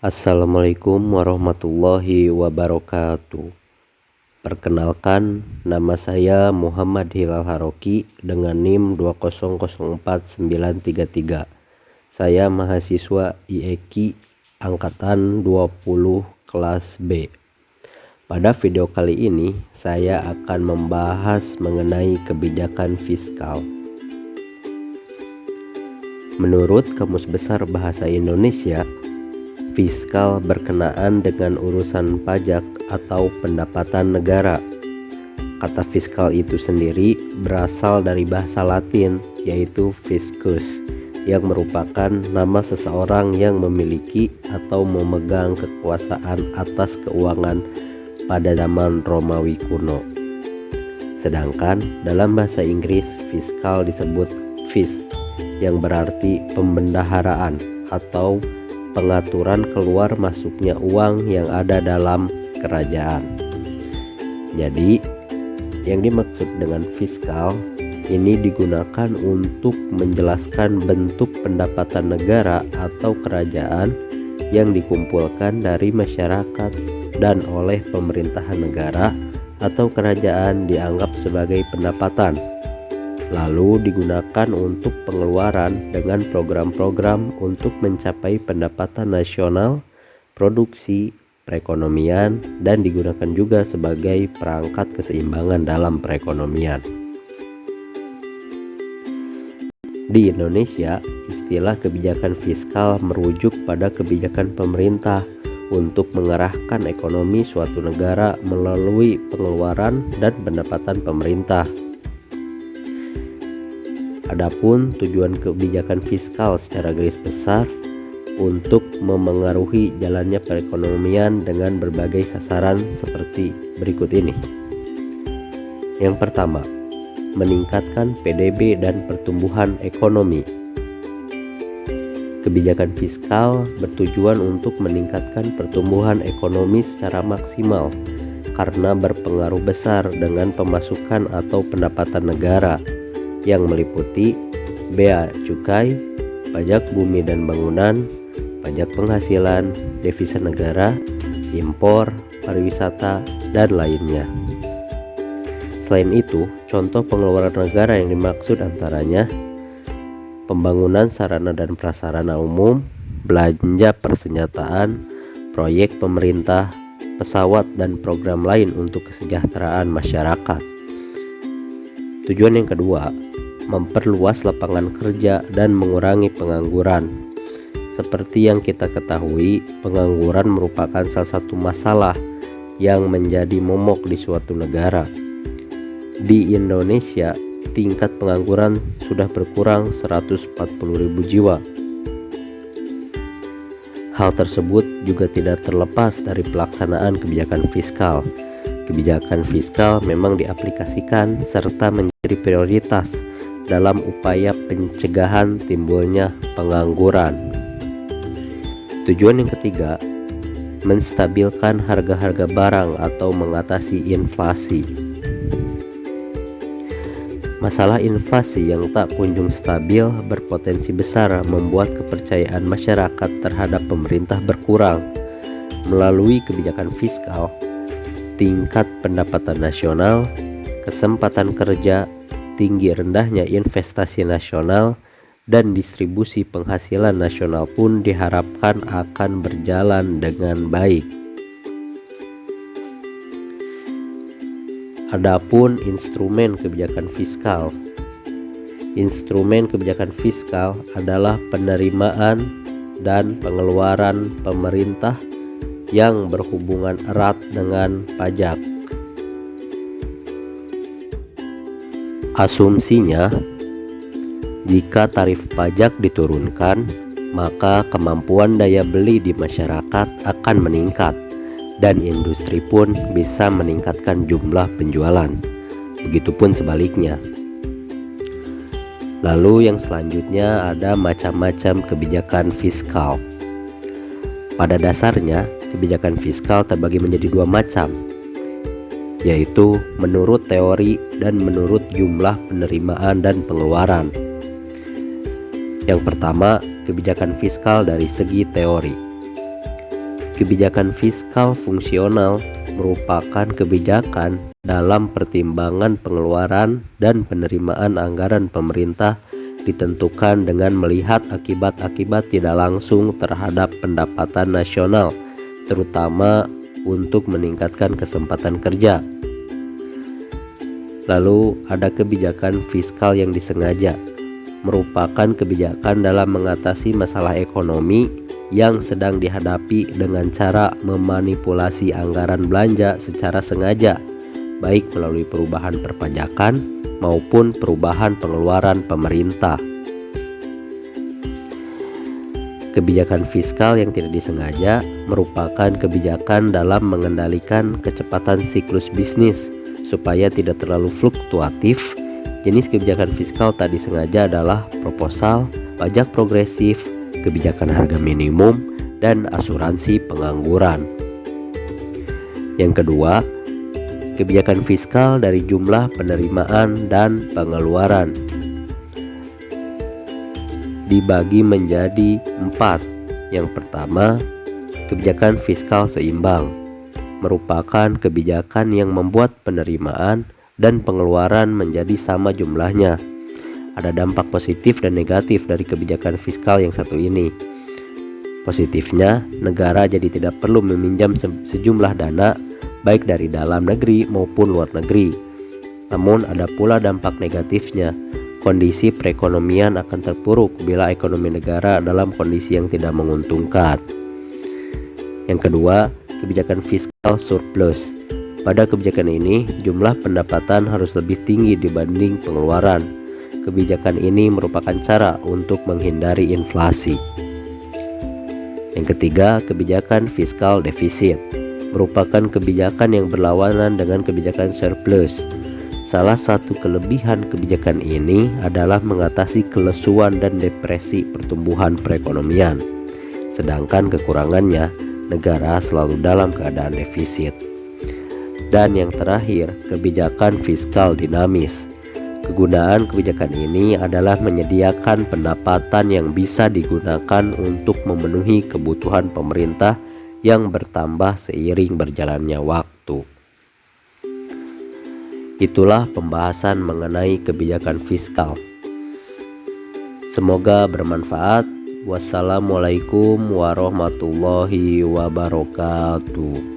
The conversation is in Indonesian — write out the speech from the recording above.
Assalamualaikum warahmatullahi wabarakatuh. Perkenalkan, nama saya Muhammad Hilal Haroki dengan NIM 2004933. Saya mahasiswa IEKI angkatan 20 kelas B. Pada video kali ini saya akan membahas mengenai kebijakan fiskal. Menurut Kamus Besar Bahasa Indonesia, fiskal berkenaan dengan urusan pajak atau pendapatan negara. Kata fiskal itu sendiri berasal dari bahasa Latin, yaitu fiscus, yang merupakan nama seseorang yang memiliki atau memegang kekuasaan atas keuangan pada zaman Romawi kuno. Sedangkan dalam bahasa Inggris, fiskal disebut fis, yang berarti pembendaharaan atau pengaturan keluar masuknya uang yang ada dalam kerajaan. Jadi, yang dimaksud dengan fiskal ini digunakan untuk menjelaskan bentuk pendapatan negara atau kerajaan yang dikumpulkan dari masyarakat dan oleh pemerintahan negara atau kerajaan dianggap sebagai pendapatan, lalu digunakan untuk pengeluaran dengan program-program untuk mencapai pendapatan nasional, produksi, perekonomian, dan digunakan juga sebagai perangkat keseimbangan dalam perekonomian. Di Indonesia, istilah kebijakan fiskal merujuk pada kebijakan pemerintah untuk mengarahkan ekonomi suatu negara melalui pengeluaran dan pendapatan pemerintah. Adapun tujuan kebijakan fiskal secara garis besar untuk memengaruhi jalannya perekonomian dengan berbagai sasaran seperti berikut ini. Yang pertama, meningkatkan PDB dan pertumbuhan ekonomi. Kebijakan fiskal bertujuan untuk meningkatkan pertumbuhan ekonomi secara maksimal karena berpengaruh besar dengan pemasukan atau pendapatan negara yang meliputi bea cukai, pajak bumi dan bangunan, pajak penghasilan, devisa negara, impor, pariwisata, dan lainnya. Selain itu, contoh pengeluaran negara yang dimaksud antaranya pembangunan sarana dan prasarana umum, belanja persenjataan, proyek pemerintah, pesawat, dan program lain untuk kesejahteraan masyarakat. Tujuan yang kedua, memperluas lapangan kerja dan mengurangi pengangguran. Seperti yang kita ketahui, pengangguran merupakan salah satu masalah yang menjadi momok di suatu negara. Di Indonesia, tingkat pengangguran sudah berkurang 140.000 jiwa. Hal tersebut juga tidak terlepas dari pelaksanaan kebijakan fiskal. Kebijakan fiskal memang diaplikasikan serta menjadi prioritas dalam upaya pencegahan timbulnya pengangguran. Tujuan yang ketiga, menstabilkan harga-harga barang atau mengatasi inflasi. Masalah inflasi yang tak kunjung stabil berpotensi besar membuat kepercayaan masyarakat terhadap pemerintah berkurang. Melalui kebijakan fiskal, tingkat pendapatan nasional, kesempatan kerja, tinggi rendahnya investasi nasional, dan distribusi penghasilan nasional pun diharapkan akan berjalan dengan baik. Adapun instrumen kebijakan fiskal. Instrumen kebijakan fiskal adalah penerimaan dan pengeluaran pemerintah yang berhubungan erat dengan pajak. Asumsinya, jika tarif pajak diturunkan, maka kemampuan daya beli di masyarakat akan meningkat dan industri pun bisa meningkatkan jumlah penjualan. Begitupun sebaliknya. Lalu yang selanjutnya ada macam-macam kebijakan fiskal. Pada dasarnya, kebijakan fiskal terbagi menjadi dua macam, yaitu menurut teori dan menurut jumlah penerimaan dan pengeluaran. Yang pertama, kebijakan fiskal dari segi teori. Kebijakan fiskal fungsional merupakan kebijakan dalam pertimbangan pengeluaran dan penerimaan anggaran pemerintah ditentukan dengan melihat akibat-akibat tidak langsung terhadap pendapatan nasional, terutama untuk meningkatkan kesempatan kerja. Lalu ada kebijakan fiskal yang disengaja, merupakan kebijakan dalam mengatasi masalah ekonomi yang sedang dihadapi dengan cara memanipulasi anggaran belanja secara sengaja, baik melalui perubahan perpajakan maupun perubahan pengeluaran pemerintah. Kebijakan fiskal yang tidak disengaja merupakan kebijakan dalam mengendalikan kecepatan siklus bisnis supaya tidak terlalu fluktuatif. Jenis kebijakan fiskal tak disengaja adalah proposal, pajak progresif, kebijakan harga minimum, dan asuransi pengangguran. Yang kedua, kebijakan fiskal dari jumlah penerimaan dan pengeluaran dibagi menjadi 4. Yang pertama, kebijakan fiskal seimbang merupakan kebijakan yang membuat penerimaan dan pengeluaran menjadi sama jumlahnya. Ada dampak positif dan negatif dari kebijakan fiskal yang satu ini. Positifnya, negara jadi tidak perlu meminjam sejumlah dana baik dari dalam negeri maupun luar negeri. Namun ada pula dampak negatifnya. Kondisi perekonomian akan terpuruk bila ekonomi negara dalam kondisi yang tidak menguntungkan. Yang kedua, kebijakan fiskal surplus. Pada kebijakan ini, jumlah pendapatan harus lebih tinggi dibanding pengeluaran. Kebijakan ini merupakan cara untuk menghindari inflasi. Yang ketiga, kebijakan fiskal defisit merupakan kebijakan yang berlawanan dengan kebijakan surplus. Salah satu kelebihan kebijakan ini adalah mengatasi kelesuan dan depresi pertumbuhan perekonomian. Sedangkan kekurangannya, negara selalu dalam keadaan defisit. Dan yang terakhir, kebijakan fiskal dinamis. Kegunaan kebijakan ini adalah menyediakan pendapatan yang bisa digunakan untuk memenuhi kebutuhan pemerintah yang bertambah seiring berjalannya waktu. Itulah pembahasan mengenai kebijakan fiskal. Semoga bermanfaat. Wassalamualaikum warahmatullahi wabarakatuh.